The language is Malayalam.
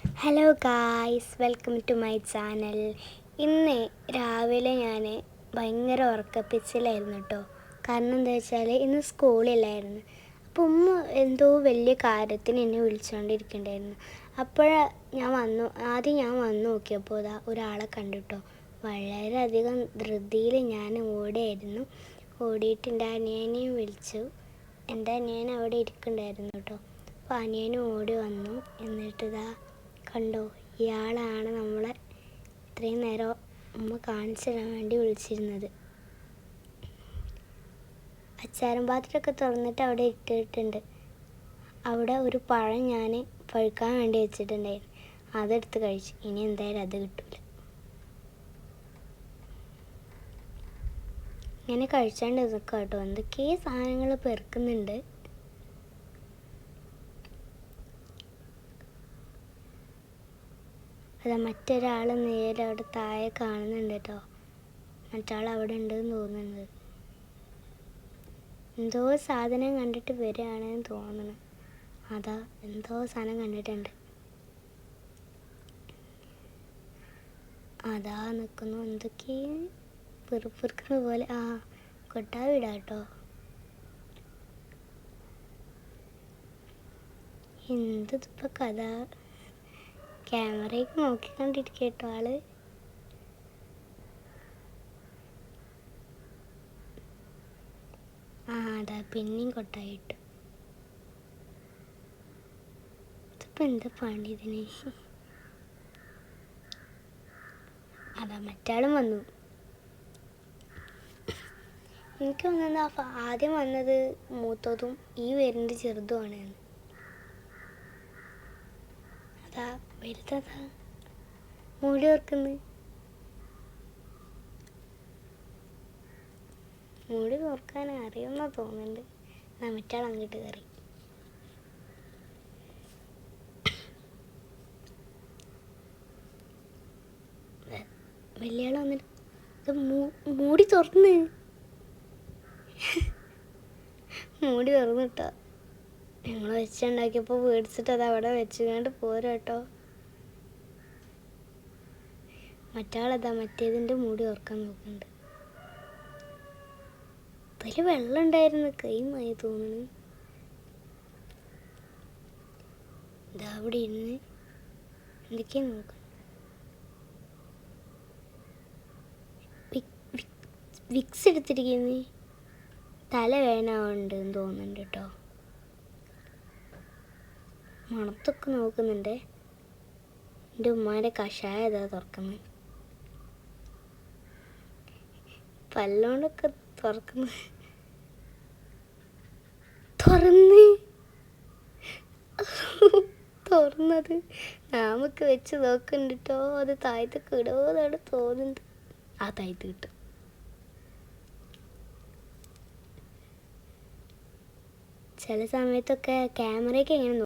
Hello guys, welcome to my channel. ഇന്ന് രാവിലെ ഞാൻ ഭയങ്കര ഉറക്കപ്പിച്ചിലായിരുന്നു കേട്ടോ. കാരണം എന്താ വെച്ചാൽ ഇന്ന് സ്കൂളിലായിരുന്നു. അപ്പോൾ ഉമ്മ എന്തോ വലിയ കാര്യത്തിന് എന്നെ വിളിച്ചുകൊണ്ടിരിക്കണ്ടായിരുന്നു. ആദ്യം ഞാൻ വന്നു നോക്കിയപ്പോൾ ഒരാളെ കണ്ടിട്ടോ. വളരെയധികം ധൃതിയിൽ ഞാൻ ഓടിയിട്ട് എൻ്റെ അനിയനെയും വിളിച്ചു. എൻ്റെ അനിയൻ അവിടെ ഇരിക്കണ്ടായിരുന്നു കേട്ടോ. അപ്പോൾ അനിയനും ഓടി വന്നു. എന്നിട്ട് കണ്ടോ, ഇയാളാണ് നമ്മളെ ഇത്രയും നേരം ഉമ്മ കാണിച്ചു തരാൻ വേണ്ടി വിളിച്ചിരുന്നത്. അച്ചാരം പാത്രമൊക്കെ തുറന്നിട്ട് അവിടെ ഇട്ടിട്ടുണ്ട്. അവിടെ ഒരു പഴം ഞാൻ പഴുക്കാൻ വേണ്ടി വെച്ചിട്ടുണ്ടായിരുന്നു. അതെടുത്ത് കഴിച്ചു. ഇനി എന്തായാലും അത് കിട്ടില്ല. ഇങ്ങനെ കഴിച്ചാണ്ട് നിൽക്കാം കേട്ടോ. എന്തൊക്കെയോ സാധനങ്ങൾ പെറുക്കുന്നുണ്ട്. മറ്റൊരാൾ നേരെ അവിടെ താഴെ കാണുന്നുണ്ട് കേട്ടോ. മറ്റാൾ അവിടെ ഉണ്ടെന്ന് തോന്നുന്നത്. എന്തോ സാധനം കണ്ടിട്ട് വരികയാണെന്ന് തോന്നുന്നു. എന്തോ സാധനം കണ്ടിട്ടുണ്ട്. നിൽക്കുന്നു. എന്തൊക്കെയോ പെറുക്കുന്ന പോലെ. കൊട്ടാ വിടാ കേട്ടോ. എന്തിപ്പോൾ കഥ? ക്യാമറയൊക്കെ നോക്കിക്കൊണ്ടിരിക്കുക കേട്ടോ ആള്. പിന്നെയും കൊട്ടായിട്ടു. ഇതിപ്പോൾ എന്താ പണി ഇതിന്? മറ്റാളും വന്നു. എനിക്ക് തോന്നുന്നത് ആദ്യം വന്നത് മൂത്തതും ഈ വരുന്നത് ചെറുതുമാണ്. വലുതാ മൂടി തുറക്കുന്നു. മൂടി തുറക്കാൻ അറിയുമെന്നാ തോന്നുന്നുണ്ട്. മറ്റാൾ അങ്ങോട്ട് കയറി. വലിയ ആൾ വന്നിട്ട് ഇത് മൂടി തുറന്ന് മൂടി തുറന്നിട്ടോ. ഞങ്ങൾ വെച്ചുണ്ടാക്കിയപ്പോൾ പേടിച്ചിട്ട് അവിടെ വെച്ചുകൊണ്ട് പോരാ കേട്ടോ. മറ്റേതിൻ്റെ മൂടി ഓർക്കാൻ നോക്കുന്നുണ്ട്. അതിൽ വെള്ളം ഉണ്ടായിരുന്നു. കൈമായി തോന്നുന്നു. അവിടെ ഇരുന്ന് എന്തൊക്കെയാ നോക്കണം. വിക്സ് എടുത്തിരിക്കുന്നേ. തലവേദന ഉണ്ടെന്ന് തോന്നുന്നുണ്ട് കേട്ടോ. മണത്തൊക്കെ നോക്കുന്നുണ്ട്. എൻ്റെ ഉമ്മാൻ്റെ കഷായം തുറക്കുന്നത്. പല്ലോണ്ടൊക്കെ തുറന്നത് നമുക്ക് വെച്ച് നോക്കുന്നുണ്ട് കേട്ടോ. അത് താഴത്തൊക്കെ ഇടുമെന്നാണ് തോന്നുന്നത്. താഴത്ത് കിട്ടും. ചില സമയത്തൊക്കെ ക്യാമറയൊക്കെ എങ്ങനെ